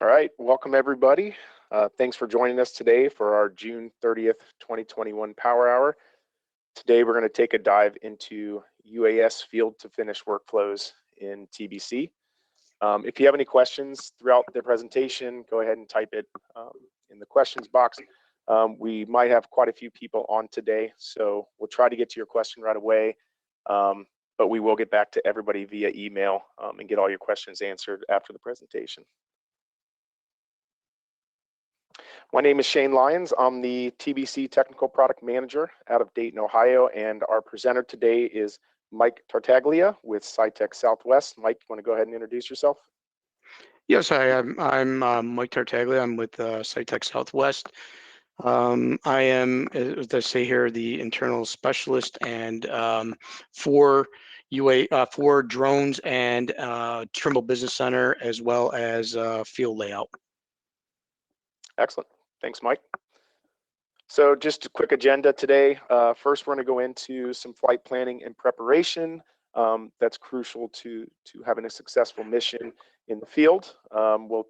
All right, welcome everybody. Thanks for joining us today for our June 30th, 2021 Power Hour. Today we're going to take a dive into UAS field to finish workflows in TBC. If you have any questions throughout the presentation, go ahead and type it in the questions box. We might have quite a few people on today, so we'll try to get to your question right away, but we will get back to everybody via email and get all your questions answered after the presentation. My name is Shane Lyons. I'm the TBC Technical Product Manager out of Dayton, Ohio, and our presenter today is Mike Tartaglia with SITECH Southwest. Mike, you want to go ahead and introduce yourself? Yes, I'm Mike Tartaglia. I'm with SITECH Southwest. I am, as they say here, the internal specialist and for drones and Trimble Business Center, as well as field layout. Excellent. Thanks, Mike. So just a quick agenda today. First, we're going to go into some flight planning and preparation. That's crucial to having a successful mission in the field. We'll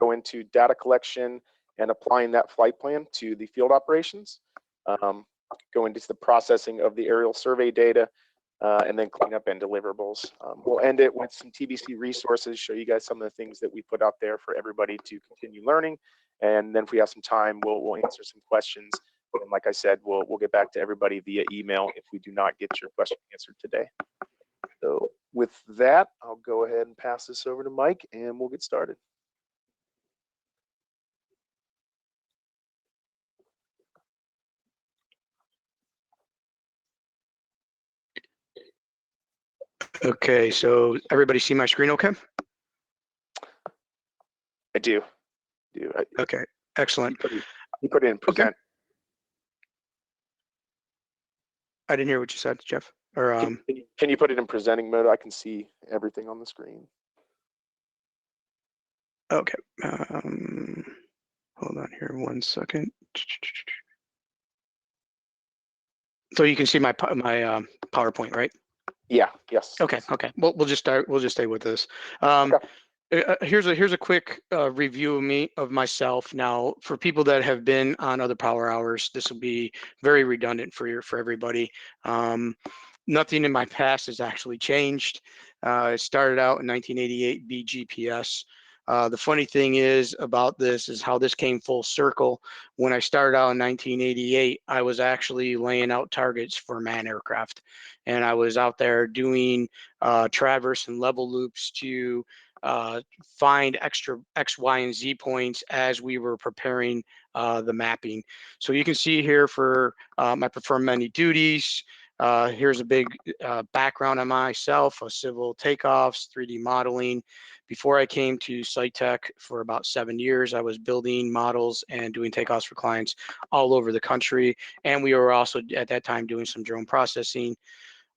go into data collection and applying that flight plan to the field operations. Go into the processing of the aerial survey data, and then cleanup and deliverables. We'll end it with some TBC resources, show you guys some of the things that we put out there for everybody to continue learning. And then if we have some time, we'll answer some questions. And like I said, we'll get back to everybody via email if we do not get your question answered today. So with that, I'll go ahead and pass this over to Mike and we'll get started. Okay, so everybody see my screen okay? I do. Okay, excellent. You put it in present. Okay. I didn't hear what you said, Jeff. Or can you put it in presenting mode? I can see everything on the screen. Okay. Hold on here 1 second. So you can see my PowerPoint, right? Yeah. Yes. Okay. Okay. Well, we'll just stay with this. Okay. Here's a quick review of myself. Now, for people that have been on other power hours, this will be very redundant for everybody. Nothing in my past has actually changed. It started out in 1988 BGPS. The funny thing is about this is how this came full circle. When I started out in 1988, I was actually laying out targets for manned aircraft, and I was out there doing traverse and level loops to find extra X, Y, and Z points as we were preparing the mapping. So you can see here for my performed many duties. Here's a big background on myself, of civil takeoffs, 3D modeling. Before I came to SITECH for about 7 years, I was building models and doing takeoffs for clients all over the country. And we were also at that time doing some drone processing.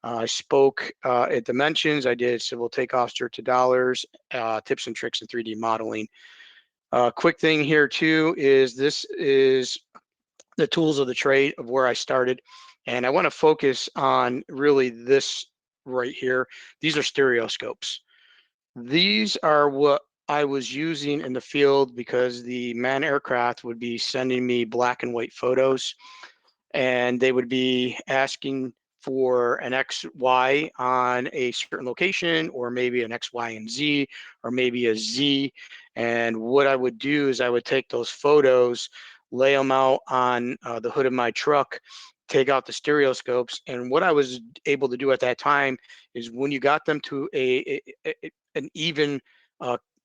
I spoke at Dimensions. I did civil takeoffs to dollars, tips and tricks in 3D modeling. Quick thing here too is this is the tools of the trade of where I started. And I want to focus on really this right here. These are stereoscopes. These are what I was using in the field because the manned aircraft would be sending me black and white photos, and they would be asking for an X, Y on a certain location, or maybe an X, Y, and Z, or maybe a Z. And what I would do is I would take those photos, lay them out on the hood of my truck, take out the stereoscopes. And what I was able to do at that time is when you got them to an even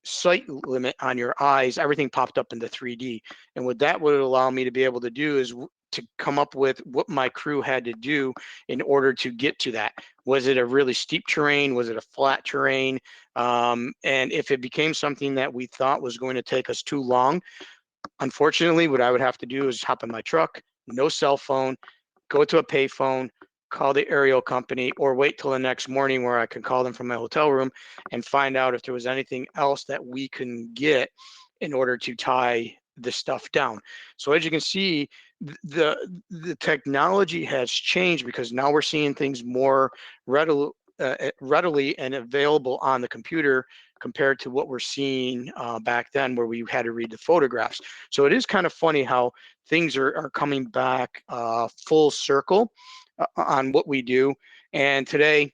sight limit on your eyes, everything popped up into 3D. And what that would allow me to be able to do is to come up with what my crew had to do in order to get to that. Was it a really steep terrain? Was it a flat terrain? And if it became something that we thought was going to take us too long, unfortunately, what I would have to do is hop in my truck, no cell phone, go to a payphone, call the aerial company, or wait till the next morning where I could call them from my hotel room and find out if there was anything else that we can get in order to tie the stuff down. So as you can see, the technology has changed because now we're seeing things more readily readily and available on the computer compared to what we're seeing back then, where we had to read the photographs. So it is kind of funny how things are coming back full circle on what we do. And today,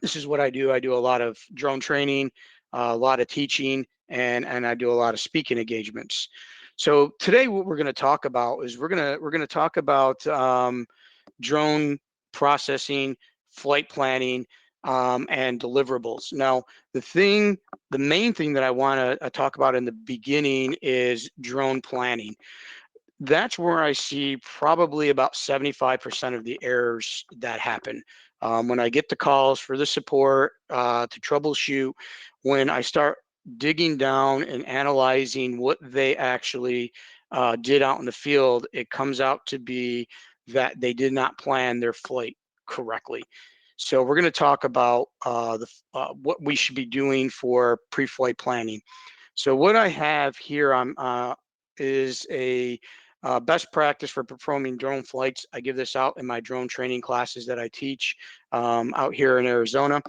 this is what I do. I do a lot of drone training, a lot of teaching, and I do a lot of speaking engagements. So today, what we're going to talk about is we're gonna talk about drone processing, flight planning, and deliverables. Now, the main thing that I want to talk about in the beginning is drone planning. That's where I see probably about 75% of the errors that happen. When I get the calls for the support to troubleshoot, when I start digging down and analyzing what they actually did out in the field, it comes out to be that they did not plan their flight correctly. So we're going to talk about what we should be doing for pre-flight planning. So what I have here is a best practice for performing drone flights. I give this out in my drone training classes that I teach out here in Arizona.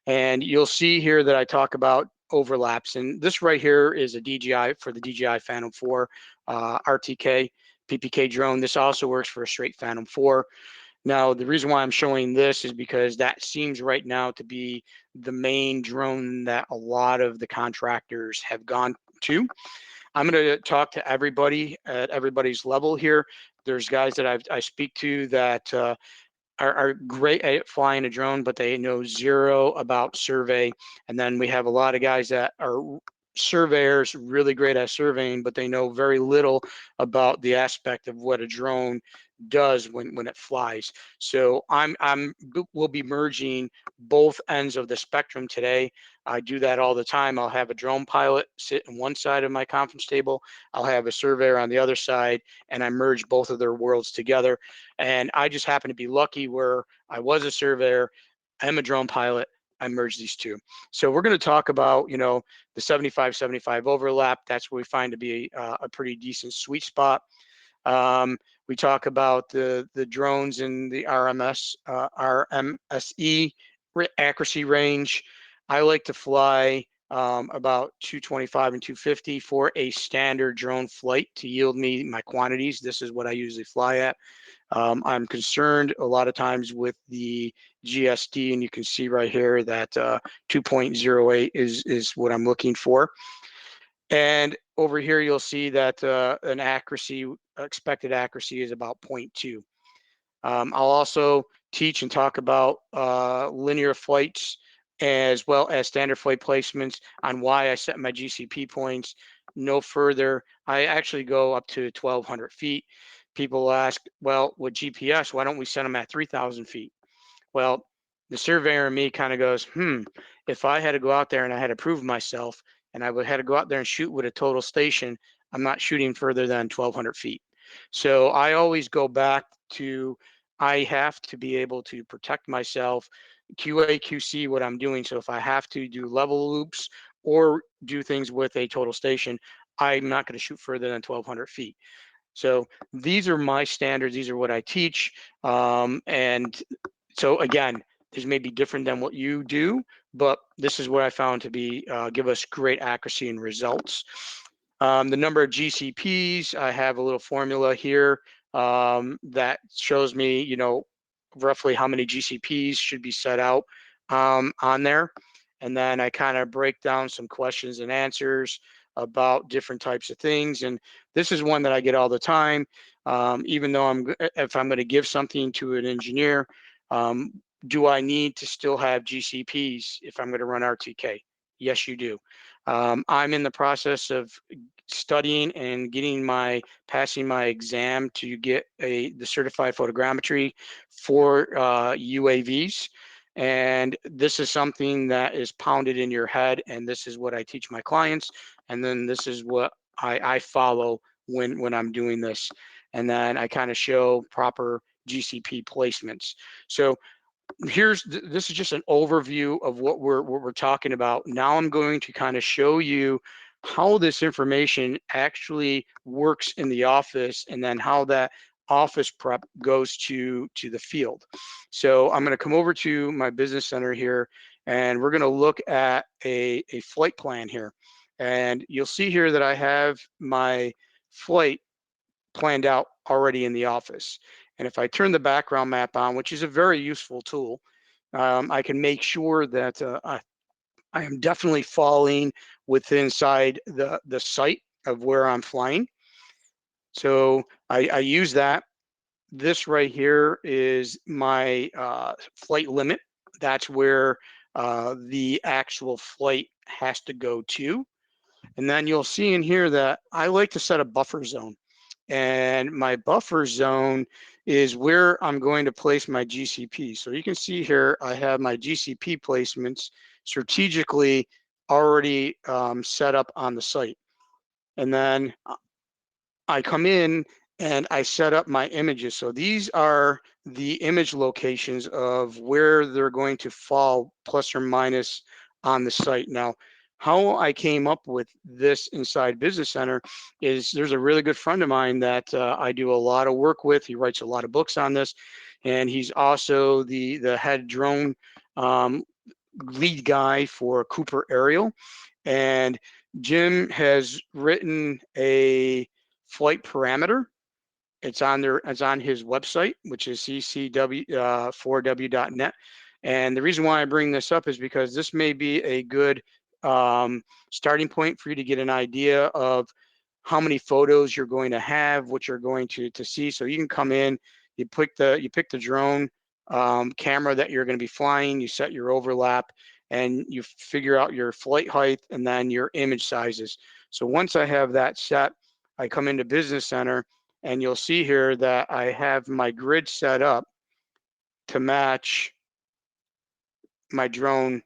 And you'll see here that I talk about overlaps. And this right here is a DJI for the DJI Phantom 4 RTK PPK drone. This also works for a straight Phantom 4. Now, the reason why I'm showing this is because that seems right now to be the main drone that a lot of the contractors have gone to. I'm going to talk to everybody at everybody's level here. There's guys that I speak to that are great at flying a drone, but they know zero about survey. And then we have a lot of guys that are surveyors, really great at surveying, but they know very little about the aspect of what a drone does when it flies. So we'll be merging both ends of the spectrum today. I do that all the time. I'll have a drone pilot sit on one side of my conference table. I'll have a surveyor on the other side, and I merge both of their worlds together. And I just happen to be lucky where I was a surveyor, I'm a drone pilot, I merge these two. So we're going to talk about, the 75-75 overlap. That's what we find to be a pretty decent sweet spot. We talk about the drones in the RMSE accuracy range. I like to fly about 225 and 250 for a standard drone flight to yield me my quantities. This is what I usually fly at. I'm concerned a lot of times with the GSD, and you can see right here that 2.08 is what I'm looking for. And over here, you'll see that an expected accuracy is about 0.2. I'll also teach and talk about linear flights as well as standard flight placements on why I set my GCP points no further. I actually go up to 1,200 feet. People ask, well, with GPS, why don't we set them at 3,000 feet? Well, the surveyor in me kind of goes, if I had to go out there and I had to prove myself and I had to go out there and shoot with a total station, I'm not shooting further than 1,200 feet. So I always go back to, I have to be able to protect myself, QA, QC what I'm doing. So if I have to do level loops or do things with a total station, I'm not going to shoot further than 1,200 feet. So these are my standards. These are what I teach. And so again, this may be different than what you do, but this is what I found to be give us great accuracy and results. The number of GCPs, I have a little formula here that shows me, roughly how many GCPs should be set out on there. And then I kind of break down some questions and answers about different types of things. And this is one that I get all the time. Even though if I'm going to give something to an engineer, do I need to still have GCPs if I'm going to run RTK? Yes, you do. I'm in the process of studying and passing my exam to get the certified photogrammetry for UAVs. And this is something that is pounded in your head, and this is what I teach my clients, and then this is what I follow when I'm doing this. And then I kind of show proper GCP placements. So this is just an overview of what we're talking about. Now I'm going to kind of show you how this information actually works in the office, and then how that office prep goes to the field. So I'm going to come over to my business center here, and we're going to look at a flight plan here. And you'll see here that I have my flight planned out already in the office. And if I turn the background map on, which is a very useful tool, I can make sure that I am definitely falling within inside the site of where I'm flying. So I use that. This right here is my flight limit. That's where the actual flight has to go to. And then you'll see in here that I like to set a buffer zone. And my buffer zone is where I'm going to place my GCP. So you can see here, I have my GCP placements strategically already set up on the site. And then I come in and I set up my images. So these are the image locations of where they're going to fall plus or minus on the site. Now, how I came up with this inside Business Center is there's a really good friend of mine that I do a lot of work with. He writes a lot of books on this, and he's also the head drone lead guy for Cooper Aerial. And Jim has written a flight parameter. It's on there. It's on his website, which is ccw4w.net. And the reason why I bring this up is because this may be a good starting point for you to get an idea of how many photos you're going to have, what you're going to see. So you can come in, you pick the drone camera that you're going to be flying, you set your overlap, and you figure out your flight height and then your image sizes. So once I have that set, I come into Business Center, and you'll see here that I have my grid set up to match my drone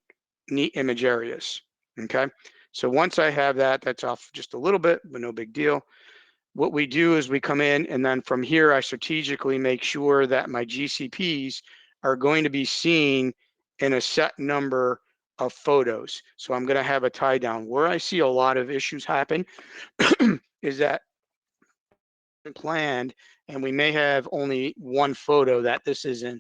neat image areas. Okay, so once I have that, that's off just a little bit, but no big deal. What we do is we come in, and then from here, I strategically make sure that my GCPs are going to be seen in a set number of photos. So I'm going to have a tie down. Where I see a lot of issues happen is that planned, and we may have only one photo that this is in,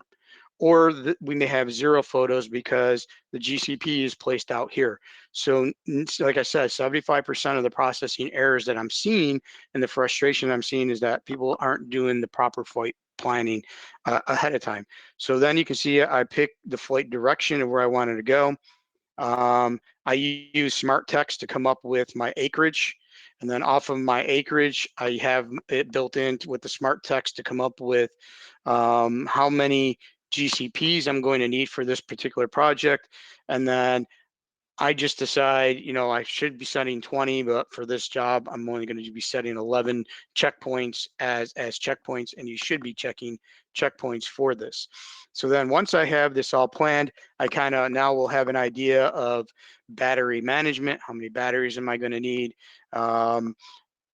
or we may have 0 photos because the GCP is placed out here. So like I said, 75% of the processing errors that I'm seeing and the frustration I'm seeing is that people aren't doing the proper flight planning ahead of time. So then you can see I pick the flight direction of where I wanted to go. I use smart text to come up with my acreage. And then off of my acreage, I have it built in with the smart text to come up with how many GCPs I'm going to need for this particular project. And then I just decide, I should be setting 20, but for this job, I'm only going to be setting 11 checkpoints as checkpoints, and you should be checking checkpoints for this. So then once I have this all planned, I kind of now will have an idea of battery management. How many batteries am I going to need?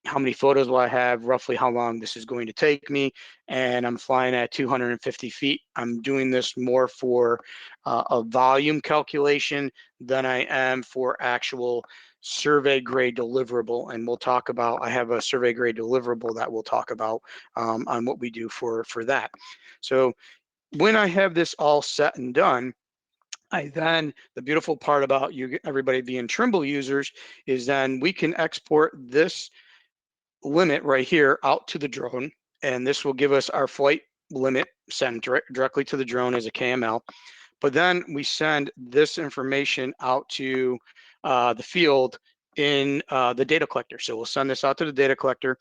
How many photos will I have, roughly how long this is going to take me, and I'm flying at 250 feet. I'm doing this more for a volume calculation than I am for actual survey grade deliverable. And we'll talk about, I have a survey grade deliverable that we'll talk about on what we do for that. So when I have this all set and done, the beautiful part about everybody being Trimble users is then we can export this limit right here out to the drone, and this will give us our flight limit sent directly to the drone as a KML. But then we send this information out to the field in the data collector. So we'll send this out to the data collector.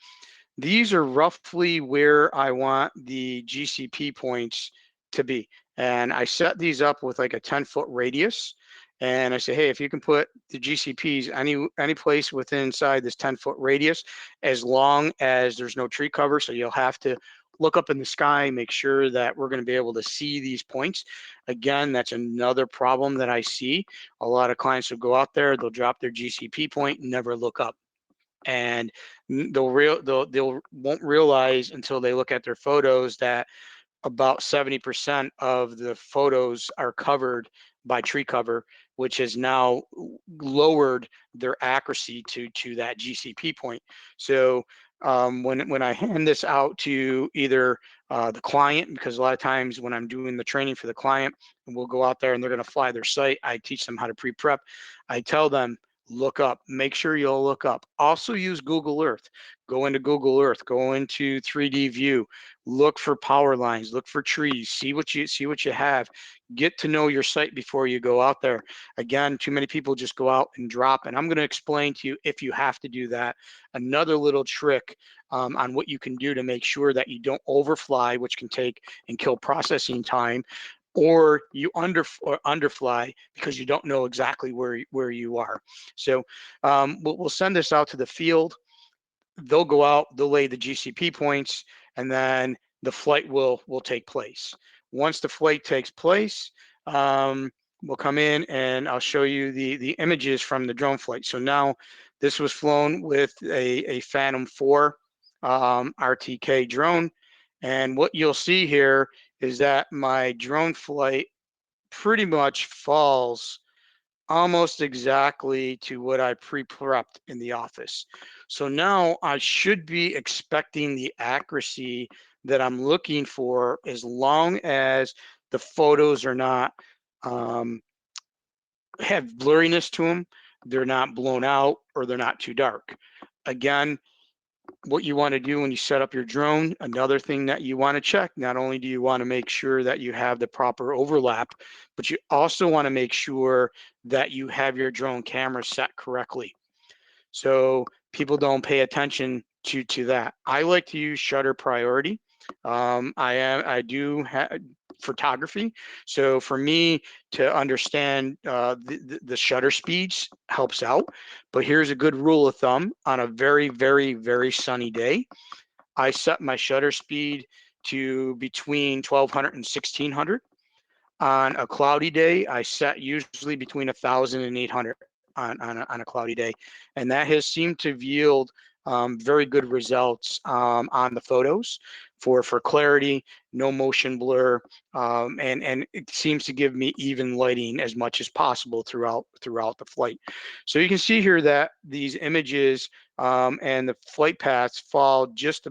These are roughly where I want the GCP points to be. And I set these up with like a 10-foot radius. And I say, hey, if you can put the GCPs any place within inside this 10-foot radius, as long as there's no tree cover, so you'll have to look up in the sky, make sure that we're going to be able to see these points. Again, that's another problem that I see. A lot of clients will go out there, they'll drop their GCP point and never look up. And they'll won't realize until they look at their photos that about 70% of the photos are covered by tree cover, which has now lowered their accuracy to that GCP point. So when I hand this out to either the client, because a lot of times when I'm doing the training for the client, and we'll go out there and they're going to fly their site, I teach them how to pre-prep. I tell them, look up, make sure you'll look up. Also use Google Earth. Go into Google Earth, go into 3D view, look for power lines, look for trees, see what you have. Get to know your site before you go out there. Again, too many people just go out and drop, and I'm going to explain to you, if you have to do that, another little trick on what you can do to make sure that you don't overfly, which can take and kill processing time, or you underfly because you don't know exactly where you are. So we'll send this out to the field. They'll go out, they'll lay the GCP points, and then the flight will take place. Once the flight takes place, we'll come in and I'll show you the images from the drone flight. So now this was flown with a Phantom 4 RTK drone. And what you'll see here is that my drone flight pretty much falls almost exactly to what I pre-prepped in the office. So now I should be expecting the accuracy that I'm looking for, as long as the photos are not have blurriness to them, they're not blown out, or they're not too dark. Again, what you want to do when you set up your drone, another thing that you want to check, not only do you want to make sure that you have the proper overlap, but you also want to make sure that you have your drone camera set correctly. So people don't pay attention to that. I like to use shutter priority. I do have photography, so for me to understand the shutter speeds helps out. But here's a good rule of thumb: on a very, very, very sunny day, I set my shutter speed to between 1200 and 1600. On a cloudy day, I set usually between 1000 and 800 on a cloudy day. And that has seemed to yield very good results on the photos for clarity, no motion blur, and it seems to give me even lighting as much as possible throughout the flight. So you can see here that these images and the flight paths fall just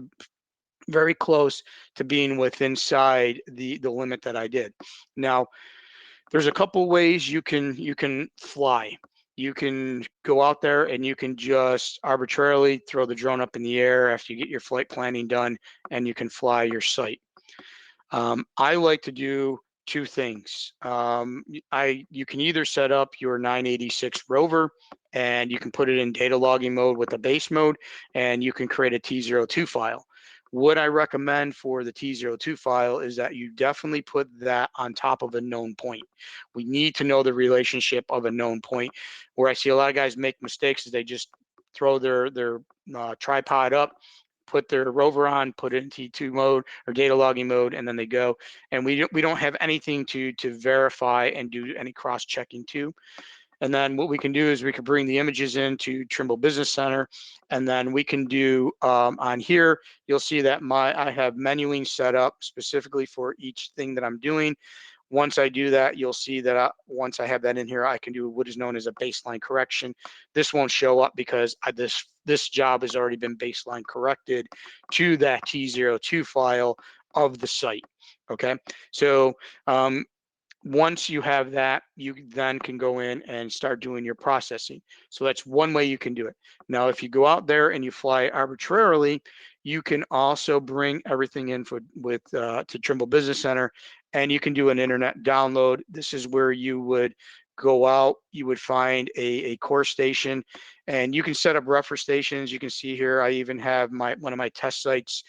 very close to being within inside the limit that I did. Now, there's a couple ways you can fly. You can go out there and you can just arbitrarily throw the drone up in the air after you get your flight planning done, and you can fly your site. I like to do two things. You can either set up your 986 rover and you can put it in data logging mode with the base mode, and you can create a T02 file. What I recommend for the T02 file is that you definitely put that on top of a known point. We need to know the relationship of a known point. Where I see a lot of guys make mistakes is they just throw their tripod up, put their rover on, put it in T2 mode or data logging mode, and then they go. And we don't have anything to verify and do any cross-checking to. And then what we can do is we can bring the images into Trimble Business Center, and then we can do on here, you'll see that I have menuing set up specifically for each thing that I'm doing. Once I do that, you'll see that once I have that in here, I can do what is known as a baseline correction. This won't show up because this job has already been baseline corrected to that T02 file of the site. Okay, so once you have that, you then can go in and start doing your processing. So that's one way you can do it. Now, if you go out there and you fly arbitrarily, you can also bring everything in to Trimble Business Center, and you can do an internet download. This is where you would go out, you would find a core station, and you can set up refer stations. You can see here, I even have one of my test sites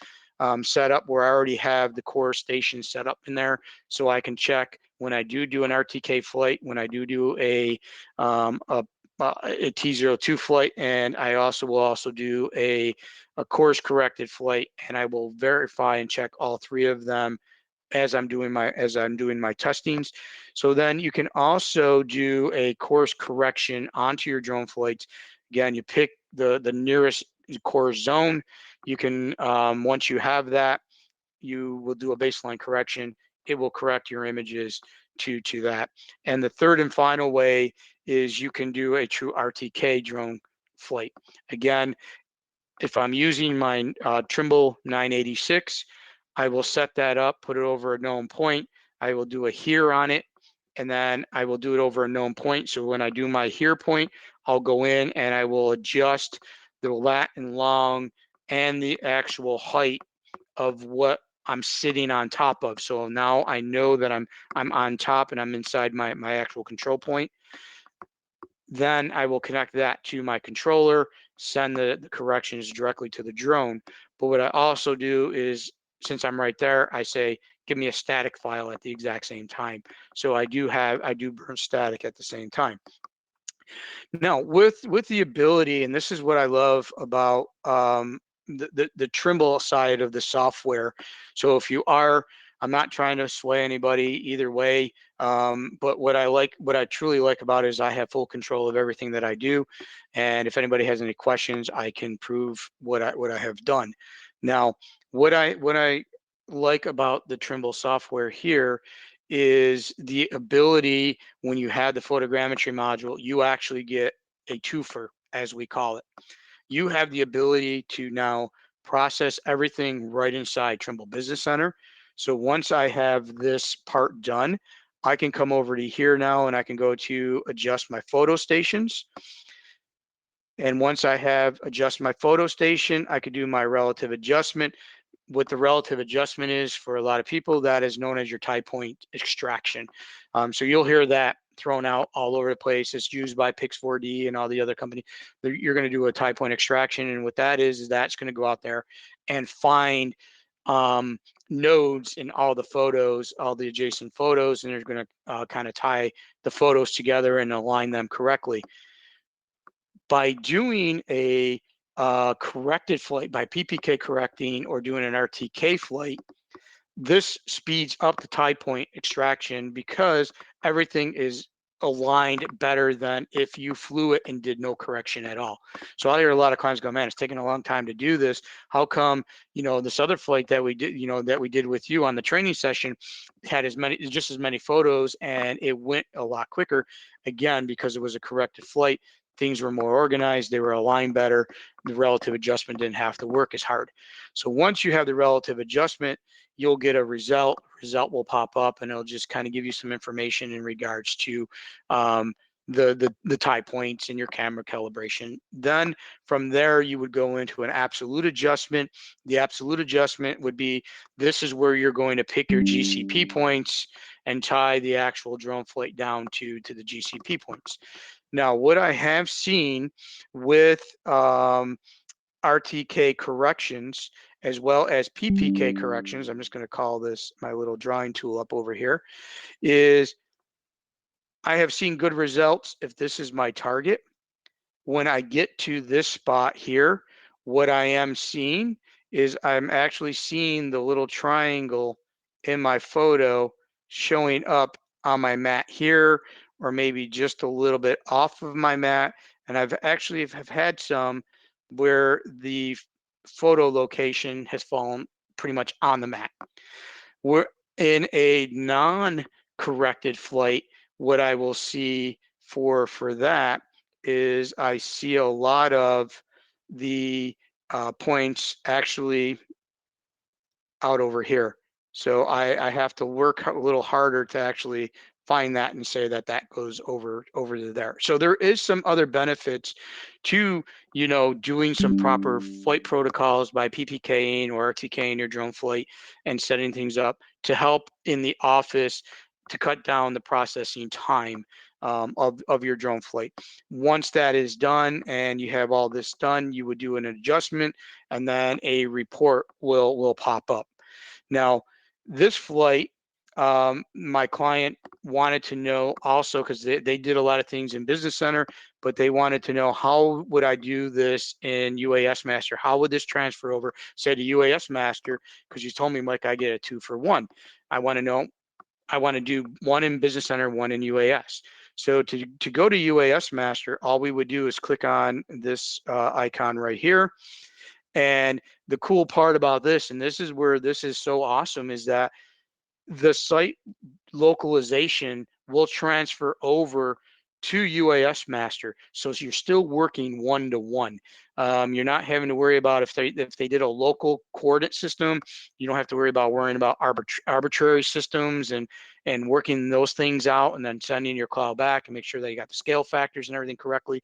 set up where I already have the core station set up in there, so I can check when I do an RTK flight, when I do a T02 flight, and I will also do a course corrected flight, and I will verify and check all three of them as I'm doing my testings. So then you can also do a course correction onto your drone flights. Again, you pick the nearest course zone. You can once you have that, you will do a baseline correction. It will correct your images to that. And the third and final way is you can do a true RTK drone flight. Again, if I'm using my Trimble 986, I will set that up, put it over a known point. I will do a here on it, and then I will do it over a known point. So when I do my here point, I'll go in and I will adjust the lat and long and the actual height of what I'm sitting on top of. So now I know that I'm on top and I'm inside my actual control point. Then I will connect that to my controller, send the corrections directly to the drone. But what I also do is, since I'm right there, I say, give me a static file at the exact same time. So I do burn static at the same time. Now with the ability, and this is what I love about the Trimble side of the software. So if you are, I'm not trying to sway anybody either way, but what I truly like about it is I have full control of everything that I do, and if anybody has any questions, I can prove what I have done. Now, what I like about the Trimble software here is the ability, when you have the photogrammetry module, you actually get a twofer, as we call it. You have the ability to now process everything right inside Trimble Business Center. So once I have this part done, I can come over to here now and I can go to adjust my photo stations. And once I have adjusted my photo station, I could do my relative adjustment. What the relative adjustment is for a lot of people, that is known as your tie point extraction. So you'll hear that thrown out all over the place. It's used by Pix4D and all the other companies. You're going to do a tie point extraction, and what that is that's going to go out there and find nodes in all the photos, all the adjacent photos, and they're going to kind of tie the photos together and align them correctly. By doing a corrected flight, by PPK correcting or doing an RTK flight, this speeds up the tie point extraction because everything is aligned better than if you flew it and did no correction at all. So I hear a lot of clients go, man, it's taking a long time to do this. How come, this other flight that we did, that we did with you on the training session had just as many photos and it went a lot quicker? Again, because it was a corrected flight. Things were more organized, they were aligned better, the relative adjustment didn't have to work as hard. So once you have the relative adjustment, you'll get a result will pop up and it'll just kind of give you some information in regards to the tie points in your camera calibration. Then from there, you would go into an absolute adjustment. The absolute adjustment would be, this is where you're going to pick your GCP points and tie the actual drone flight down to the GCP points. Now, what I have seen with RTK corrections as well as PPK corrections, I'm just going to call this my little drawing tool up over here, is I have seen good results if this is my target. When I get to this spot here, what I am seeing is I'm actually seeing the little triangle in my photo showing up on my mat here, or maybe just a little bit off of my mat. And I've actually have had some where the photo location has fallen pretty much on the mat. We're in a non-corrected flight. What I will see for that is I see a lot of the points actually out over here. So I have to work a little harder to actually find that and say that goes over to there. So there is some other benefits to, doing some proper flight protocols by PPKing or RTKing your drone flight and setting things up to help in the office to cut down the processing time of your drone flight. Once that is done and you have all this done, you would do an adjustment and then a report will pop up. Now, this flight, my client wanted to know also, because they did a lot of things in Business Center, but they wanted to know, how would I do this in UAS Master? How would this transfer over, say, to UAS Master? Because you told me, Mike, I get a 2-for-1. I want to know, I want to do one in Business Center, one in UAS. So to go to UAS Master, all we would do is click on this icon right here. And the cool part about this, and this is where this is so awesome, is that the site localization will transfer over to UAS Master. So you're still working one-to-one. You're not having to worry about if they did a local coordinate system. You don't have to worrying about arbitrary systems and working those things out and then sending your cloud back and make sure that you got the scale factors and everything correctly.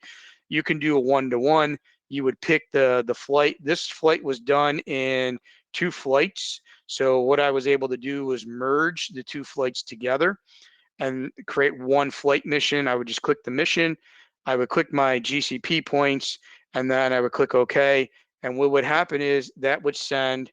You can do a one-to-one. You would pick the flight. This flight was done in 2 flights. So what I was able to do was merge the 2 flights together and create one flight mission. I would just click the mission. I would click my GCP points, and then I would click OK. And what would happen is that would send,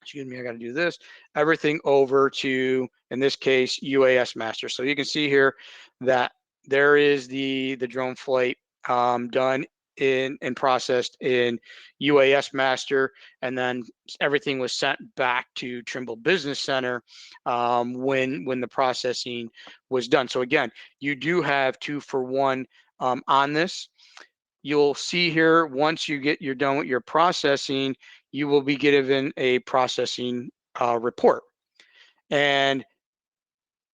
excuse me, I got to do this, everything over to, in this case, UAS Master. So you can see here that there is the drone flight done and processed in UAS Master, and then everything was sent back to Trimble Business Center when the processing was done. So again, you do have 2-for-1 on this. You'll see here, once you're done with your processing, you will be given a processing report. And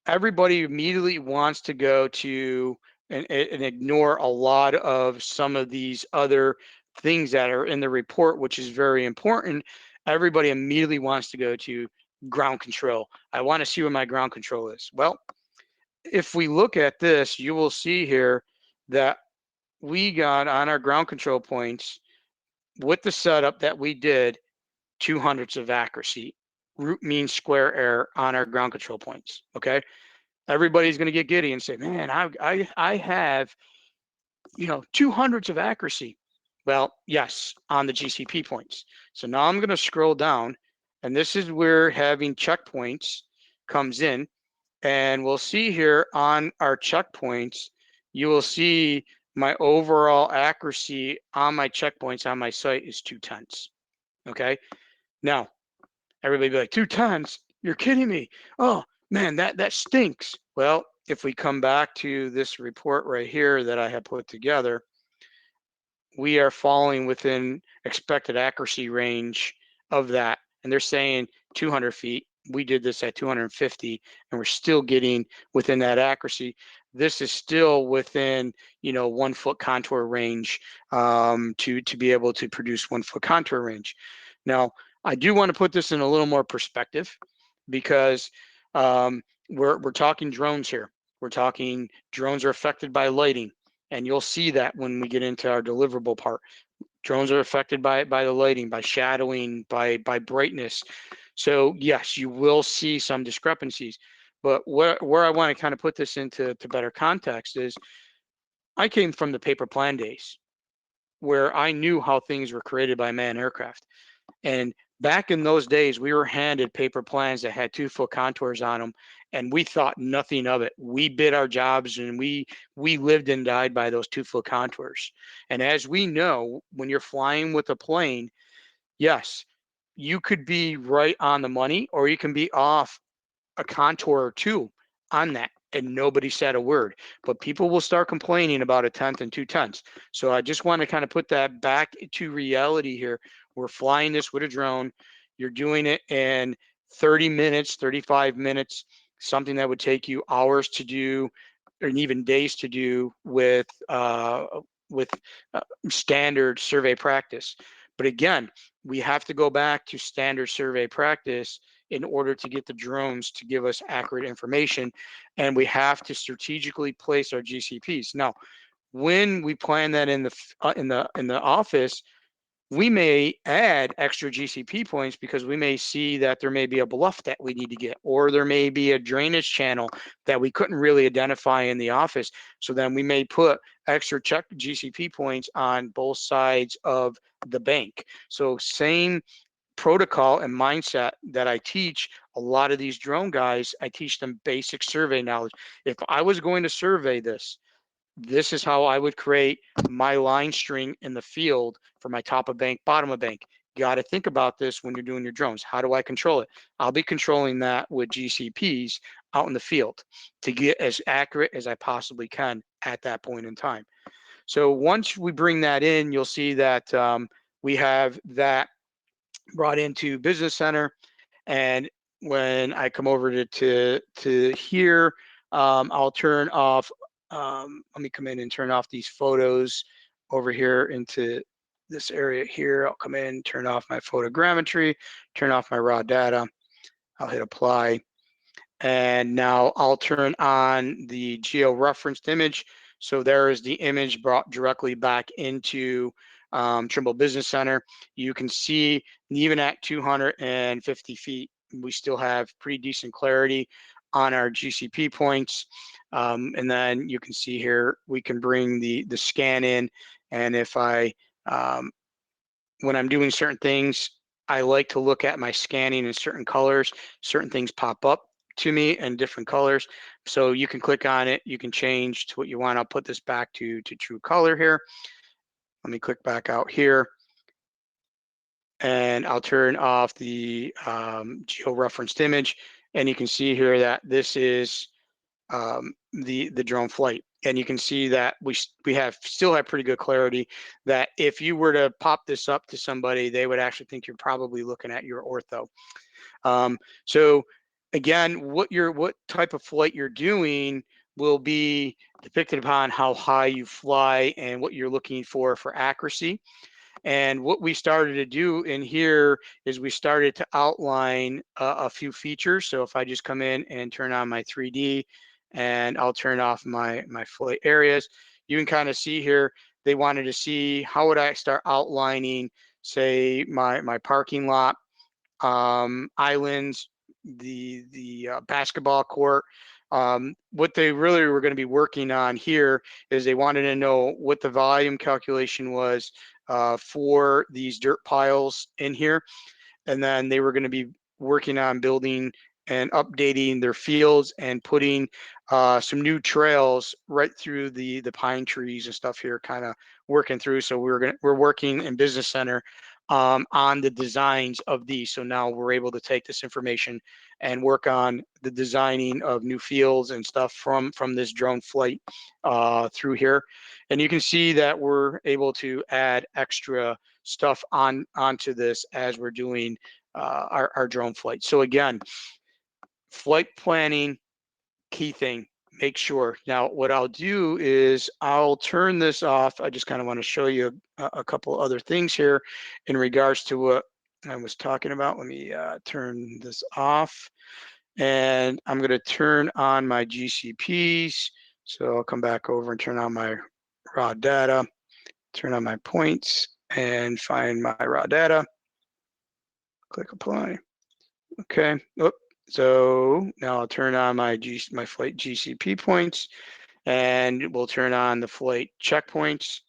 everybody immediately wants to go to and ignore a lot of some of these other things that are in the report, which is very important. Everybody immediately wants to go to ground control. I want to see where my ground control is. Well, if we look at this, you will see here that we got on our ground control points with the setup that we did 200ths of accuracy, root mean square error on our ground control points. Okay. Everybody's going to get giddy and say, man, I have, 200ths of accuracy. Well, yes, on the GCP points. So now I'm going to scroll down, and this is where having checkpoints comes in. And we'll see here on our checkpoints, you will see my overall accuracy on my checkpoints on my site is 2/10. Okay. Now, everybody be like, 2/10? You're kidding me. Oh, man, that stinks. Well, if we come back to this report right here that I have put together, we are falling within expected accuracy range of that. And they're saying 200 feet. We did this at 250, and we're still getting within that accuracy. This is still within, 1 foot contour range to be able to produce 1 foot contour range. Now, I do want to put this in a little more perspective because we're talking drones here. We're talking drones are affected by lighting, and you'll see that when we get into our deliverable part. Drones are affected by the lighting, by shadowing, by brightness. So yes, you will see some discrepancies. But where I want to kind of put this into better context is I came from the paper plan days where I knew how things were created by manned aircraft. And back in those days, we were handed paper plans that had 2 foot contours on them, and we thought nothing of it. We bid our jobs, and we lived and died by those 2 foot contours. And as we know, when you're flying with a plane, yes, you could be right on the money, or you can be off a contour or 2 on that, and nobody said a word. But people will start complaining about 1/10 and 2/10. So I just want to kind of put that back to reality here. We're flying this with a drone. You're doing it in 30 minutes, 35 minutes, something that would take you hours to do, or even days to do with standard survey practice. But again, we have to go back to standard survey practice in order to get the drones to give us accurate information, and we have to strategically place our GCPs. Now, when we plan that in the office, we may add extra GCP points because we may see that there may be a bluff that we need to get, or there may be a drainage channel that we couldn't really identify in the office. So then we may put extra check GCP points on both sides of the bank. So same protocol and mindset that I teach a lot of these drone guys. I teach them basic survey knowledge. If I was going to survey this is how I would create my line string in the field for my top of bank, bottom of bank. You got to think about this when you're doing your drones. How do I control it? I'll be controlling that with GCPs out in the field to get as accurate as I possibly can at that point in time. So once we bring that in, you'll see that we have that brought into Business Center. And when I come over to here, I'll turn off let me come in and turn off these photos over here into this area here. I'll come in, turn off my photogrammetry, turn off my raw data. I'll hit apply. And now I'll turn on the georeferenced image. So there is the image brought directly back into Trimble Business Center. You can see even at 250 feet, we still have pretty decent clarity on our GCP points. And then you can see here, we can bring the scan in. And if I, when I'm doing certain things, I like to look at my scanning in certain colors. Certain things pop up to me in different colors. So you can click on it, you can change to what you want. I'll put this back to true color here. Let me click back out here. And I'll turn off the georeferenced image. And you can see here that this is the drone flight. And you can see that we still have pretty good clarity that if you were to pop this up to somebody, they would actually think you're probably looking at your ortho. So again, what type of flight you're doing will be depicted upon how high you fly and what you're looking for accuracy. And what we started to do in here is we started to outline a few features. So if I just come in and turn on my 3D and I'll turn off my flight areas, you can kind of see here, they wanted to see how would I start outlining, say, my parking lot, islands, the basketball court. What they really were going to be working on here is they wanted to know what the volume calculation was for these dirt piles in here. And then they were going to be working on building and updating their fields and putting some new trails right through the pine trees and stuff here, kind of working through. So we're working in Business Center on the designs of these. So now we're able to take this information and work on the designing of new fields and stuff from this drone flight through here. And you can see that we're able to add extra stuff onto this as we're doing our drone flight. So again, flight planning, key thing, make sure. Now, what I'll do is I'll turn this off. I just kind of want to show you a couple other things here in regards to what I was talking about. Let me turn this off. And I'm going to turn on my GCPs. So I'll come back over and turn on my raw data, turn on my points, and find my raw data. Click apply. Okay. Oh, so now I'll turn on my flight GCP points, and we'll turn on the flight checkpoints.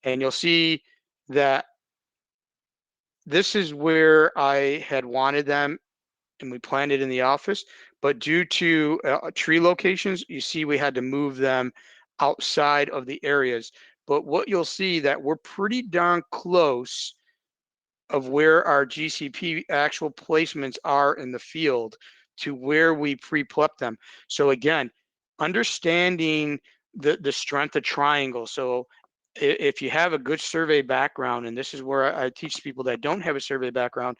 And you'll see that this is where I had wanted them, and we planned it in the office. But due to tree locations, you see we had to move them outside of the areas. But what you'll see that we're pretty darn close of where our GCP actual placements are in the field to where we pre-plep them. So again, understanding the strength of triangles. So if you have a good survey background, and this is where I teach people that don't have a survey background,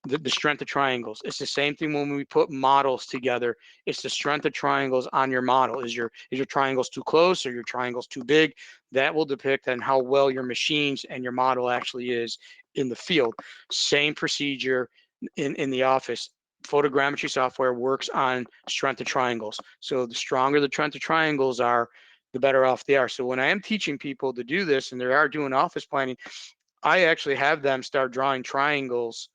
the strength of triangles. It's the same thing when we put models together. It's the strength of triangles on your model. Is your triangles too close or your triangles too big? That will depict on how well your machines and your model actually is in the field. Same procedure in the office. Photogrammetry software works on strength of triangles. So the stronger the strength of triangles are, the better off they are. So when I am teaching people to do this and they are doing office planning, I actually have them start drawing triangles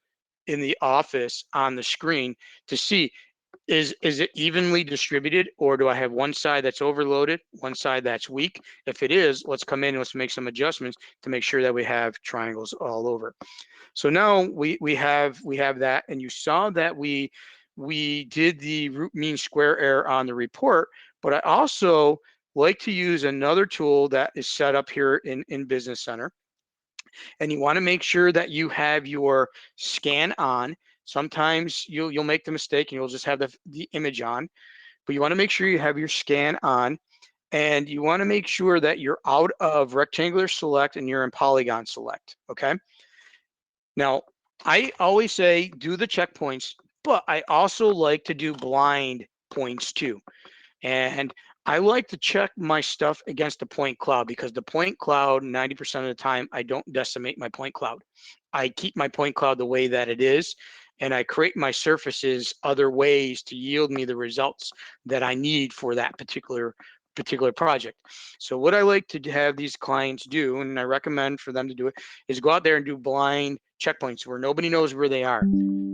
in the office on the screen to see, is it evenly distributed, or do I have one side that's overloaded, one side that's weak? If it is, let's come in and let's make some adjustments to make sure that we have triangles all over. So now we have that, and you saw that we did the root mean square error on the report, but I also like to use another tool that is set up here in Business Center. And you want to make sure that you have your scan on. Sometimes you'll make the mistake and you'll just have the image on, but you want to make sure you have your scan on, and you want to make sure that you're out of rectangular select and you're in polygon select. Okay. Now, I always say do the checkpoints, but I also like to do blind points too. And I like to check my stuff against the point cloud, because the point cloud, 90% of the time, I don't decimate my point cloud. I keep my point cloud the way that it is, and I create my surfaces other ways to yield me the results that I need for that particular project. So what I like to have these clients do, and I recommend for them to do it, is go out there and do blind checkpoints where nobody knows where they are.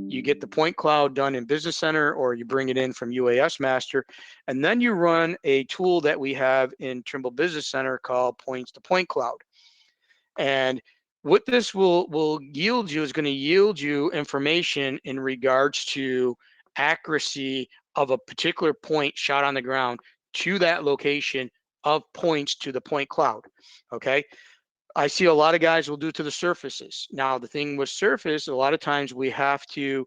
You get the point cloud done in Business Center, or you bring it in from UAS Master, and then you run a tool that we have in Trimble Business Center called Points to Point Cloud. And what this will yield you is going to yield you information in regards to accuracy of a particular point shot on the ground to that location of points to the point cloud. Okay. I see a lot of guys will do to the surfaces. Now, the thing with surface, a lot of times we have to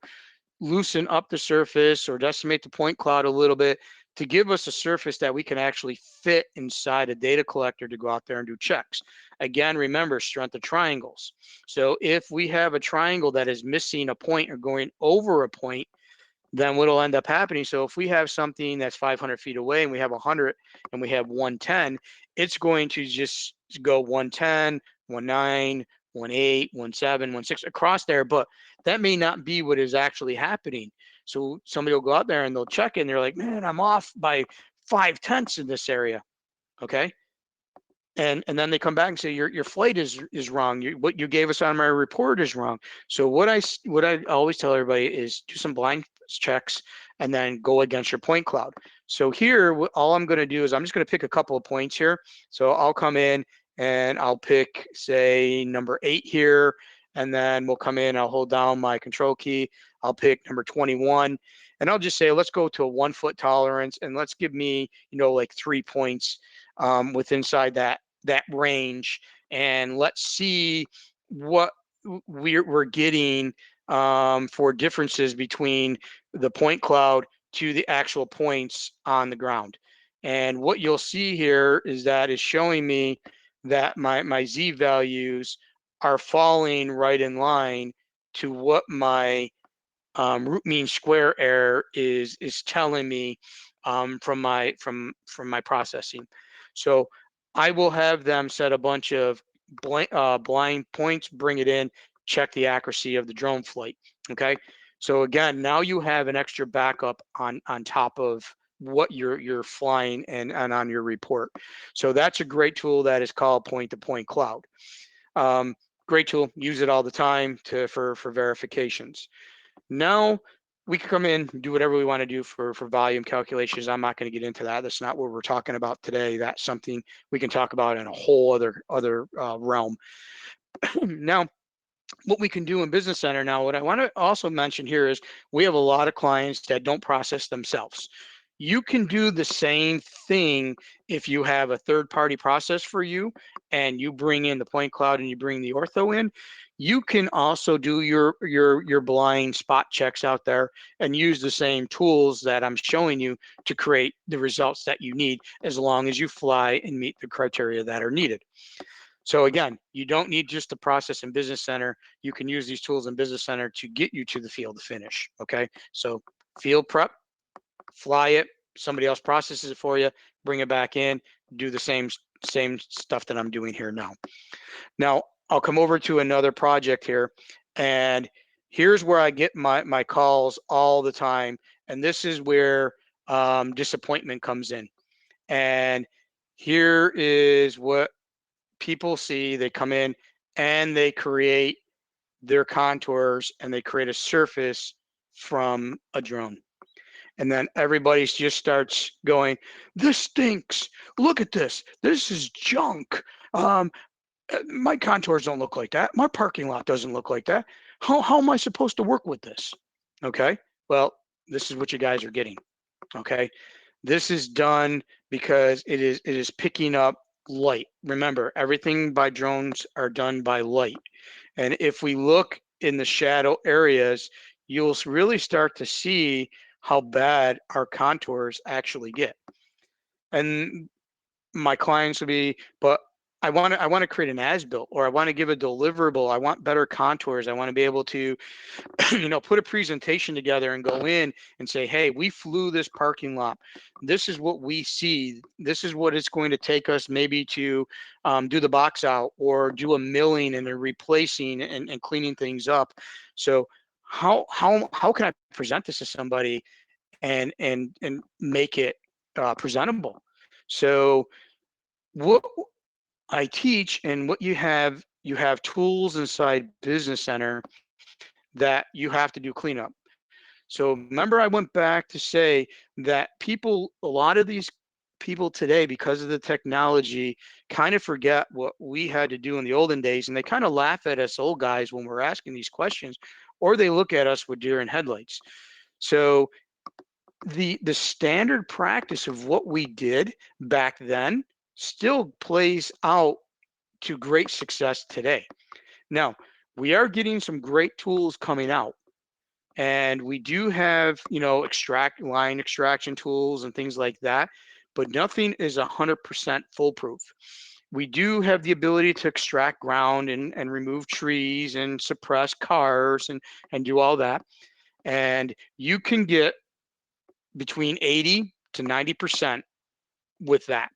loosen up the surface or decimate the point cloud a little bit to give us a surface that we can actually fit inside a data collector to go out there and do checks. Again, remember, strength of triangles. So if we have a triangle that is missing a point or going over a point, then what'll end up happening, so if we have something that's 500 feet away and we have 100 and we have 110, it's going to just go 110, 19, 18, 17, 16 across there, but that may not be what is actually happening. So somebody will go out there and they'll check it and they're like, man, I'm off by 5/10 in this area. Okay. And then they come back and say your flight is wrong. What you gave us on my report is wrong. So what I always tell everybody is do some blind checks and then go against your point cloud. So here, all I'm going to do is I'm just going to pick a couple of points here. So I'll come in and I'll pick, say, number 8 here, and then we'll come in. I'll hold down my control key. I'll pick number 21, and I'll just say let's go to a 1 foot tolerance, and let's give me like 3 points with inside that range, and let's see what we're getting for differences between the point cloud to the actual points on the ground. And what you'll see here is that is showing me that my Z values are falling right in line to what my root mean square error is telling me from my processing. So I will have them set a bunch of blind points, bring it in, check the accuracy of the drone flight. Okay. So again, now you have an extra backup on top of what you're flying and on your report. So that's a great tool that is called Point to Point Cloud. Great tool, use it all the time for verifications. Now we can come in, do whatever we want to do for volume calculations. I'm not going to get into that. That's not what we're talking about today. That's something we can talk about in a whole other realm. Now, what we can do in Business Center now, what I want to also mention here is we have a lot of clients that don't process themselves. You can do the same thing if you have a third-party process for you and you bring in the point cloud and you bring the ortho in. You can also do your blind spot checks out there and use the same tools that I'm showing you to create the results that you need, as long as you fly and meet the criteria that are needed. So again, you don't need just the process in Business Center. You can use these tools in Business Center to get you to the field to finish. Okay, so field prep, fly it, somebody else processes it for you, bring it back in, do the same stuff that I'm doing here now. Now I'll come over to another project here, and here's where I get my calls all the time, and this is where disappointment comes in. And here is what people see. They come in and they create their contours and they create a surface from a drone. And then everybody just starts going, this stinks. Look at this. This is junk. My contours don't look like that. My parking lot doesn't look like that. How am I supposed to work with this? Okay. Well, this is what you guys are getting. Okay. This is done because it is picking up light. Remember, everything by drones are done by light. And if we look in the shadow areas, you'll really start to see how bad our contours actually get. And my clients will be, but I want to create an as-built, or I want to give a deliverable. I want better contours. I want to be able to, put a presentation together and go in and say, hey, we flew this parking lot. This is what we see. This is what it's going to take us maybe to do the box out or do a milling and a replacing and cleaning things up. So how can I present this to somebody and make it presentable? So what I teach, and what you have tools inside Business Center that you have to do cleanup. So remember, I went back to say that a lot of these people today, because of the technology, kind of forget what we had to do in the olden days, and they kind of laugh at us old guys when we're asking these questions, or they look at us with deer in headlights. So the standard practice of what we did back then still plays out to great success today. Now, we are getting some great tools coming out, and we do have, line extraction tools and things like that, but nothing is 100% foolproof. We do have the ability to extract ground and remove trees and suppress cars and do all that. And you can get between 80 to 90% with that.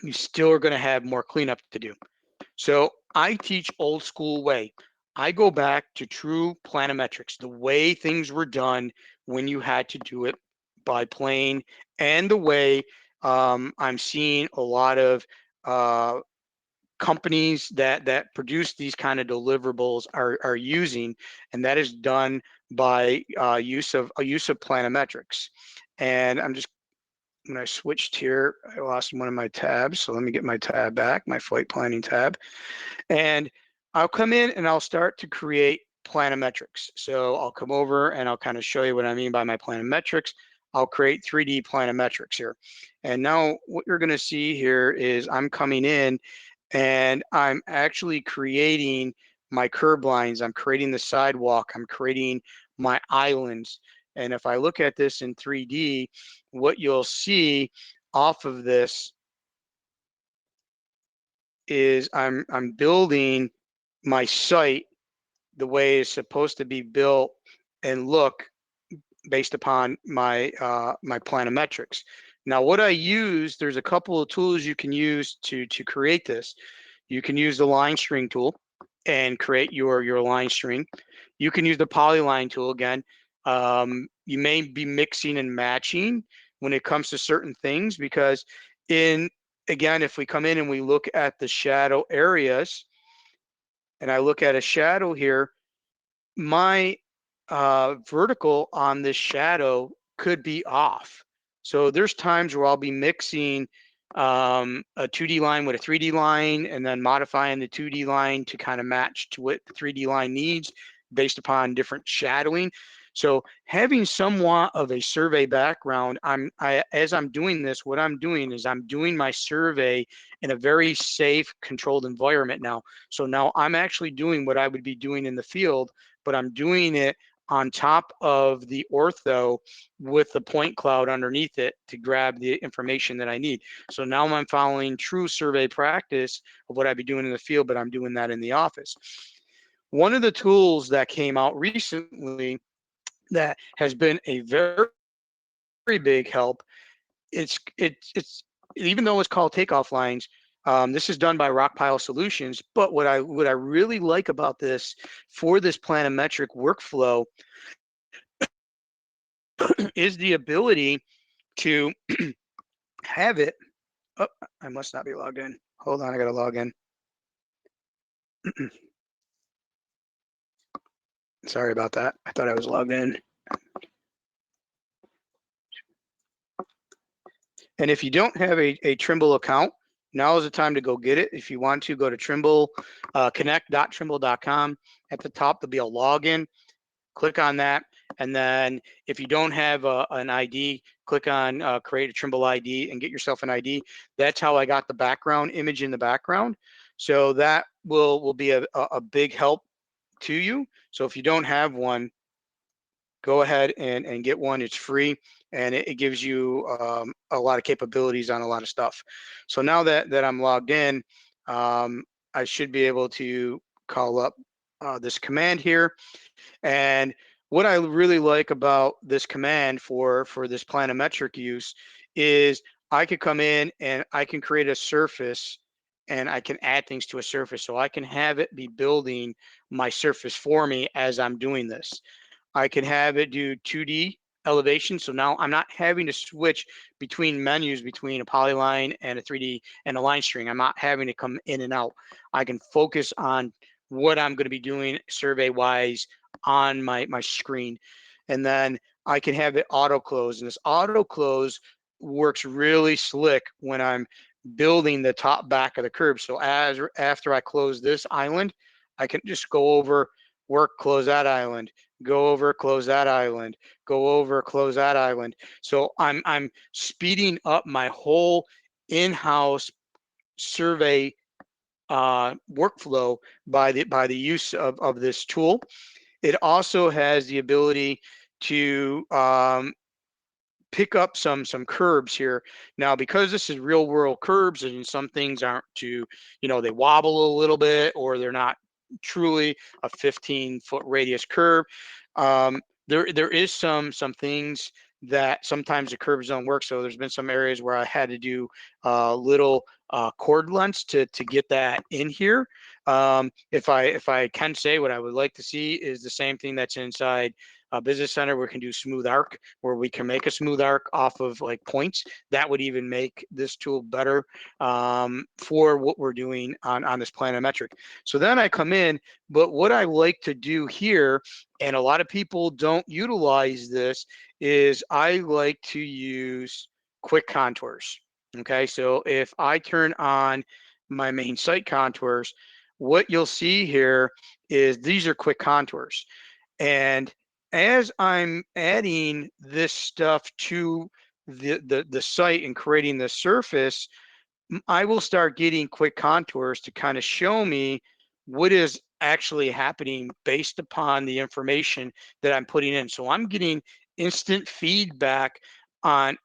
You still are going to have more cleanup to do. So I teach old school way. I go back to true planometrics, the way things were done when you had to do it by plane, and the way I'm seeing a lot of companies that produce these kind of deliverables are using, and that is done by use of planometrics. And when I switched here, I lost one of my tabs. So let me get my tab back, my flight planning tab. And I'll come in and I'll start to create planometrics. So I'll come over and I'll kind of show you what I mean by my planometrics. I'll create 3D planometrics here. And now what you're going to see here is I'm coming in and I'm actually creating my curb lines. I'm creating the sidewalk. I'm creating my islands. And if I look at this in 3D, what you'll see off of this is I'm building my site the way it's supposed to be built and look based upon my my planometrics. Now, what I use, there's a couple of tools you can use to create this. You can use the line string tool and create your line string. You can use the polyline tool again. You may be mixing and matching when it comes to certain things, because again, if we come in and we look at the shadow areas, and I look at a shadow here, my vertical on this shadow could be off. So there's times where I'll be mixing a 2D line with a 3D line, and then modifying the 2D line to kind of match to what the 3D line needs based upon different shadowing. So having somewhat of a survey background, as I'm doing this, what I'm doing is I'm doing my survey in a very safe, controlled environment now. So now I'm actually doing what I would be doing in the field, but I'm doing it on top of the ortho with the point cloud underneath it to grab the information that I need. So now I'm following true survey practice of what I'd be doing in the field, but I'm doing that in the office. One of the tools that came out recently that has been a very big help, it's even though it's called takeoff lines, this is done by Rockpile Solutions. But what I really like about this for this planometric workflow is the ability to have it. Oh, I must not be logged in. Hold on, I gotta log in. Sorry about that. I thought I was logged in. And if you don't have a Trimble account, now is the time to go get it. If you want to, go to Trimble, connect.trimble.com. At the top, there'll be a login. Click on that. And then if you don't have an ID, click on create a Trimble ID and get yourself an ID. That's how I got the background image in the background. So that will be a big help to you. So if you don't have one, go ahead and get one. It's free, and it gives you a lot of capabilities on a lot of stuff. So now that I'm logged in, I should be able to call up this command here. And what I really like about this command for this planometric use is I could come in and I can create a surface and I can add things to a surface. So I can have it be building my surface for me as I'm doing this. I can have it do 2D elevation. So now I'm not having to switch between menus between a polyline and a 3D and a line string. I'm not having to come in and out. I can focus on what I'm going to be doing survey wise on my screen. And then I can have it auto close. And this auto close works really slick when I'm building the top back of the curve. So after I close this island, I can just go over, work, close that island, go over, close that island, go over, close that island. So I'm speeding up my whole in-house survey workflow by the use of this tool. It also has the ability to pick up some curbs here. Now, because this is real world curbs and some things aren't too, they wobble a little bit or they're not truly a 15-foot radius curve. There is some things that sometimes the curves don't work. So there's been some areas where I had to do little cord lengths to get that in here. If I can say, what I would like to see is the same thing that's inside Business Center, where we can do smooth arc, where we can make a smooth arc off of like points. That would even make this tool better for what we're doing on this planometric. So then I come in, but what I like to do here, and a lot of people don't utilize this, is I like to use quick contours. Okay, so if I turn on my main site contours, what you'll see here is these are quick contours. And as I'm adding this stuff to the site and creating the surface, I will start getting quick contours to kind of show me what is actually happening based upon the information that I'm putting in. So I'm getting instant feedback on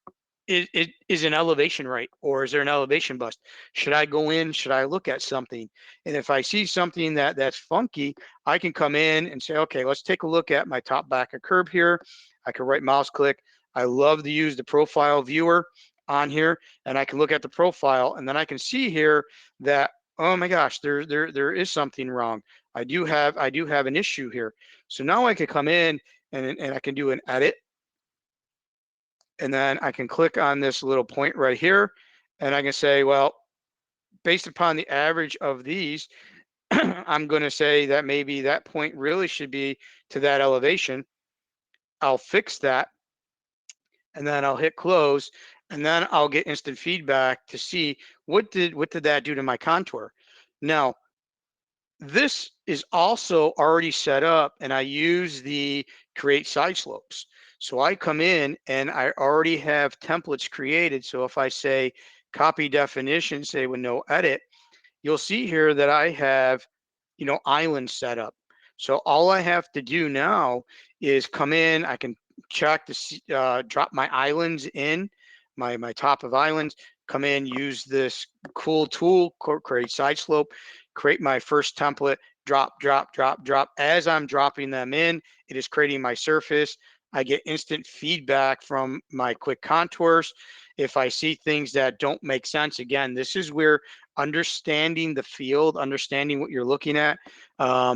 is an elevation right, or is there an elevation bust? Should I go in? Should I look at something? And if I see something that's funky, I can come in and say, okay, let's take a look at my top back of curb here. I can right mouse click. I love to use the profile viewer on here, and I can look at the profile, and then I can see here that, oh my gosh, there is something wrong. I do have an issue here. So now I can come in and I can do an edit. And then I can click on this little point right here, and I can say, well, based upon the average of these, I'm going to say that maybe that point really should be to that elevation. I'll fix that, and then I'll hit close, and then I'll get instant feedback to see what did that do to my contour. Now, this is also already set up, and I use the create side slopes. So I come in and I already have templates created. So if I say copy definition, say with no edit, you'll see here that I have, islands set up. So all I have to do now is come in, I can check to drop my islands in, my top of islands, come in, use this cool tool, create side slope, create my first template, drop, drop, drop, drop. As I'm dropping them in, it is creating my surface. I get instant feedback from my quick contours. If I see things that don't make sense, again, this is where understanding the field, understanding what you're looking at,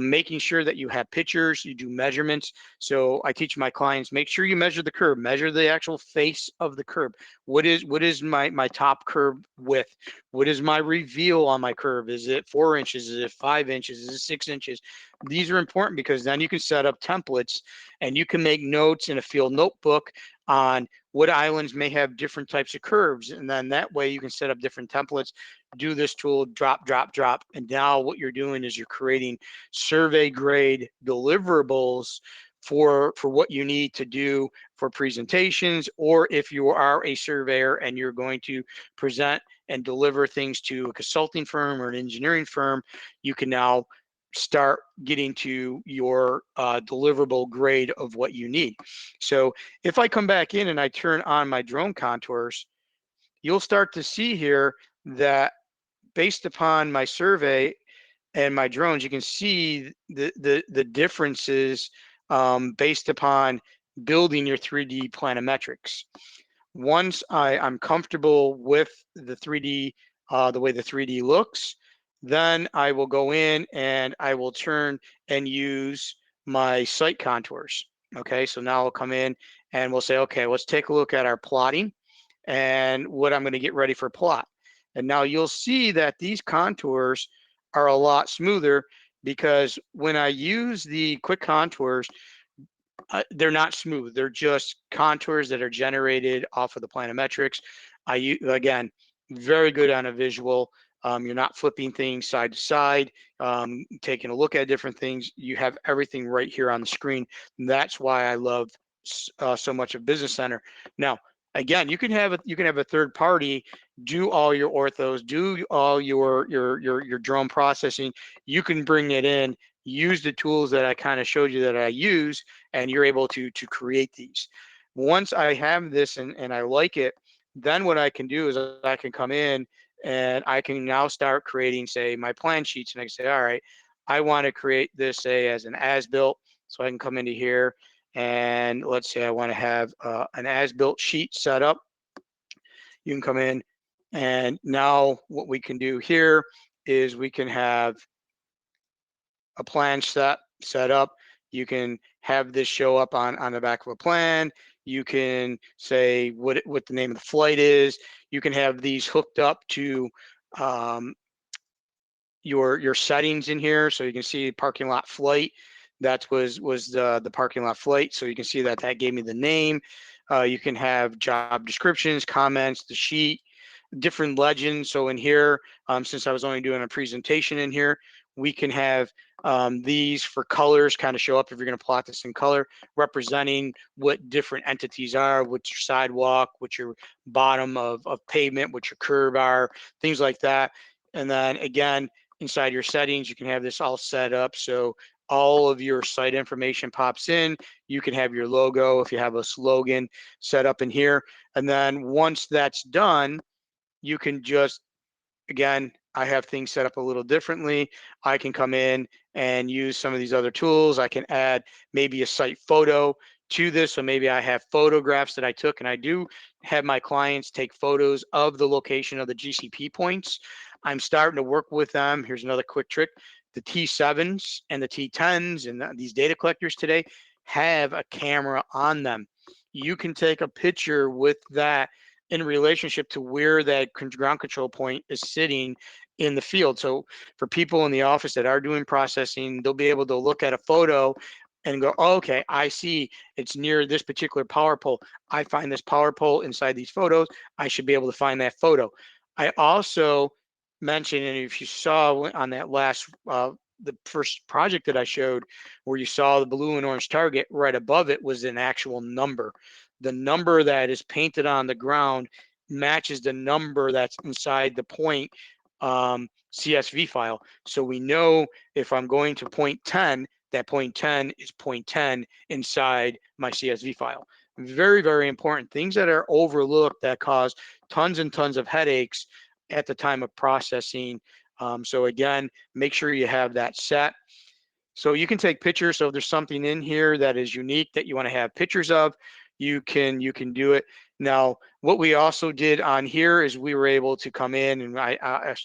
making sure that you have pictures, you do measurements. So I teach my clients, make sure you measure the curb, measure the actual face of the curb. What is my top curb width? What is my reveal on my curve? Is it 4 inches? Is it 5 inches? Is it 6 inches? These are important because then you can set up templates and you can make notes in a field notebook on what islands may have different types of curves. And then that way you can set up different templates, do this tool, drop, drop, drop. And now what you're doing is you're creating survey grade deliverables for what you need to do for presentations, or if you are a surveyor and you're going to present and deliver things to a consulting firm or an engineering firm, you can now start getting to your deliverable grade of what you need. So if I come back in and I turn on my drone contours, you'll start to see here that based upon my survey and my drones, you can see the differences based upon building your 3D planometrics. Once I'm comfortable with the 3D, the way the 3D looks, then I will go in and I will turn and use my site contours. Okay, so now I'll come in and we'll say, okay, let's take a look at our plotting and what I'm going to get ready for plot. And now you'll see that these contours are a lot smoother, because when I use the quick contours, they're not smooth. They're just contours that are generated off of the Planometrics. Again, very good on a visual. You're not flipping things side to side, taking a look at different things. You have everything right here on the screen. And that's why I love so much of Business Center. Now, again, you can have a third party do all your orthos, do all your drone processing. You can bring it in, use the tools that I kind of showed you that I use, and you're able to create these. Once I have this and I like it, then what I can do is I can come in and I can now start creating, say, my plan sheets, and I can say, all right, I want to create this, say, as an as-built. So I can come into here and let's say I want to have an as-built sheet set up. You can come in, and now what we can do here is we can have a plan set up. You can have this show up on the back of a plan. You can say what the name of the flight is. You can have these hooked up to your settings in here, so you can see parking lot flight. That was the parking lot flight. So you can see that gave me the name. You can have job descriptions, comments, the sheet, different legends. So in here, since I was only doing a presentation in here, we can have these for colors kind of show up if you're going to plot this in color, representing what different entities are, what your sidewalk, what your bottom of pavement, what your curb are, things like that. And then again, inside your settings, you can have this all set up so all of your site information pops in. You can have your logo, if you have a slogan, set up in here. And then once that's done, you can just, again, I have things set up a little differently. I can come in and use some of these other tools. I can add maybe a site photo to this. So maybe I have photographs that I took, and I do have my clients take photos of the location of the GCP points. I'm starting to work with them. Here's another quick trick. The T7s and the T10s and these data collectors today have a camera on them. You can take a picture with that in relationship to where that ground control point is sitting in the field. So for people in the office that are doing processing, they'll be able to look at a photo and go, oh, okay, I see it's near this particular power pole. I find this power pole inside these photos. I should be able to find that photo. I also mentioned, and if you saw on that last, the first project that I showed, where you saw the blue and orange target, right above it was an actual number. The number that is painted on the ground matches the number that's inside the point CSV file. So we know if I'm going to point 10, that point 10 is point 10 inside my CSV file. Very, very important. Things that are overlooked that cause tons and tons of headaches at the time of processing. So again, make sure you have that set. So you can take pictures. So if there's something in here that is unique that you want to have pictures of, you can do it. Now, what we also did on here is we were able to come in and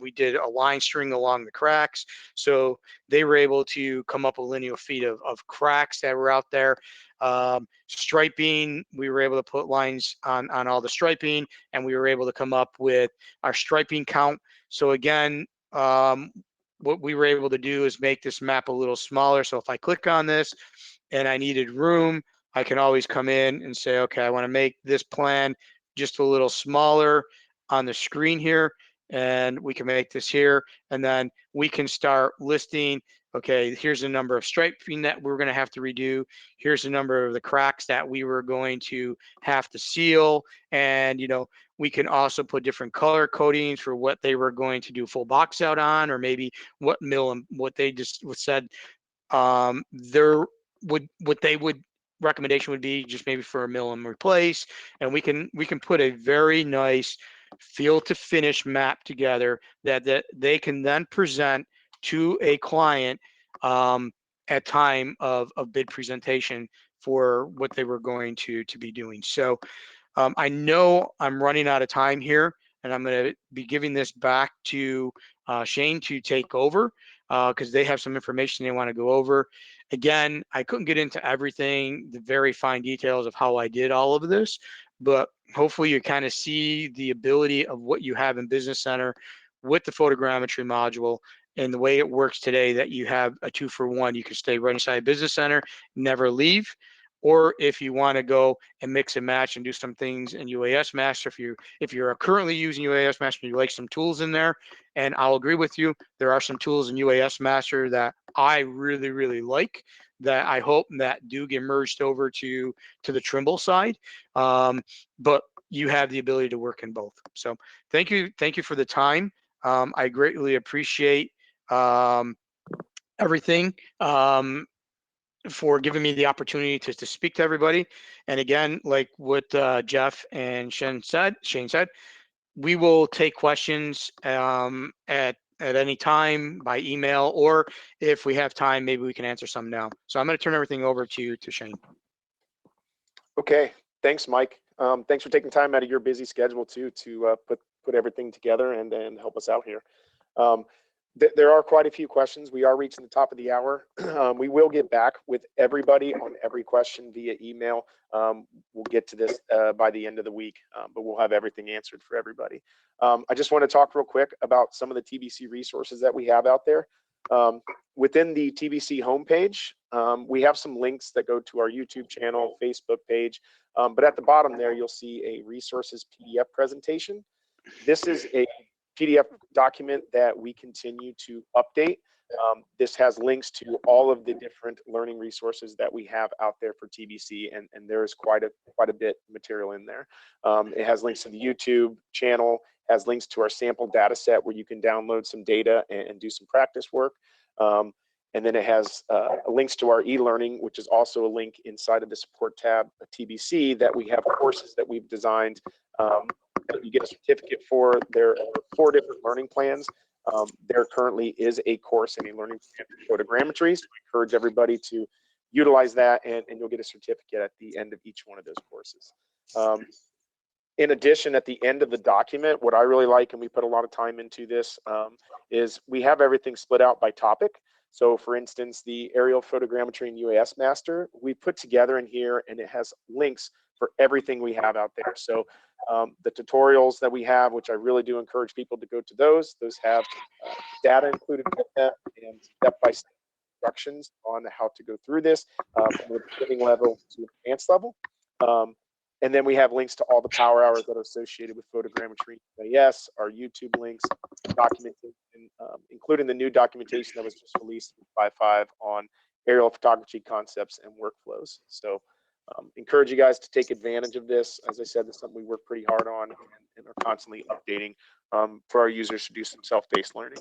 we did a line string along the cracks. So they were able to come up a lineal feet of cracks that were out there. Striping, we were able to put lines on all the striping, and we were able to come up with our striping count. So again, what we were able to do is make this map a little smaller. So if I click on this and I needed room, I can always come in and say, okay, I want to make this plan just a little smaller on the screen here, and we can make this here, and then we can start listing, okay, here's the number of striping that we're going to have to redo. Here's the number of the cracks that we were going to have to seal. And, we can also put different color codings for what they were going to do full box out on, or maybe what mill and what they just said recommendation would be just maybe for a mill and replace. And we can put a very nice field to finish map together that they can then present to a client at time of bid presentation for what they were going to be doing. So I know I'm running out of time here, and I'm going to be giving this back to Shane to take over because they have some information they want to go over. Again, I couldn't get into everything, the very fine details of how I did all of this, but hopefully you kind of see the ability of what you have in Business Center with the photogrammetry module and the way it works today, that you have a 2-for-1. You can stay right inside Business Center, never leave. Or if you want to go and mix and match and do some things in UAS Master, if you're currently using UAS Master and you like some tools in there, and I'll agree with you, there are some tools in UAS Master that I really, really like, that I hope that do get merged over to the Trimble side. But you have the ability to work in both. So thank you for the time. I greatly appreciate everything. For giving me the opportunity to speak to everybody. And again, like what Jeff and Shane said, we will take questions at any time by email, or if we have time, maybe we can answer some now. So I'm going to turn everything over to Shane. Okay, thanks, Mike. Thanks for taking time out of your busy schedule too to put everything together and help us out here. There are quite a few questions. We are reaching the top of the hour. We will get back with everybody on every question via email. We'll get to this by the end of the week, but we'll have everything answered for everybody. I just want to talk real quick about some of the TBC resources that we have out there. Within the TBC homepage, we have some links that go to our YouTube channel, Facebook page, but at the bottom there, you'll see a resources PDF presentation. This is a PDF document that we continue to update. This has links to all of the different learning resources that we have out there for TBC, and there is quite a bit of material in there. It has links to the YouTube channel, has links to our sample data set where you can download some data and do some practice work. And then it has links to our e-learning, which is also a link inside of the support tab of TBC, that we have courses that we've designed that you get a certificate for. There are 4 different learning plans. There currently is a course in a learning plan for photogrammetry, so I encourage everybody to utilize that, and you'll get a certificate at the end of each one of those courses. In addition, at the end of the document, what I really like, and we put a lot of time into this, is we have everything split out by topic. So for instance, the aerial photogrammetry and UAS Master, we put together in here, and it has links for everything we have out there. So the tutorials that we have, which I really do encourage people to go to those have data included with them and step-by-step instructions on how to go through this from the beginning level to advanced level. And then we have links to all the power hours that are associated with photogrammetry, UAS, our YouTube links, documentation, including the new documentation that was just released in 5.5 on aerial photography concepts and workflows. So encourage you guys to take advantage of this. As I said, this is something we work pretty hard on and are constantly updating for our users to do some self-paced learning.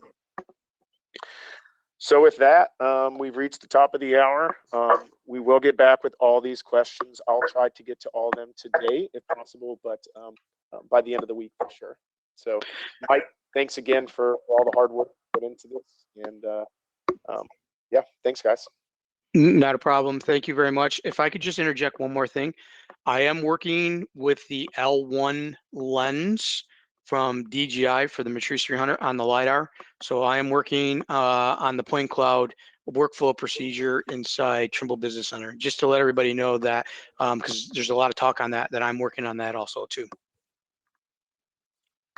So with that, we've reached the top of the hour. We will get back with all these questions. I'll try to get to all of them today if possible, but by the end of the week for sure. So Mike, thanks again for all the hard work put into this. And yeah, thanks guys. Not a problem. Thank you very much. If I could just interject one more thing. I am working with the L1 lens from DJI for the Matrice 300 on the LiDAR. So I am working on the point cloud workflow procedure inside Trimble Business Center, just to let everybody know that, because there's a lot of talk on that I'm working on that also too.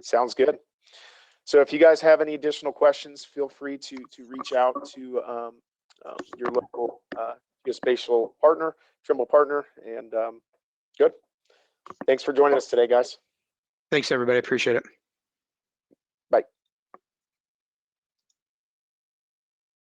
Sounds good. So if you guys have any additional questions, feel free to reach out to your local geospatial partner, Trimble partner, and good. Thanks for joining us today, guys. Thanks, everybody. Appreciate it.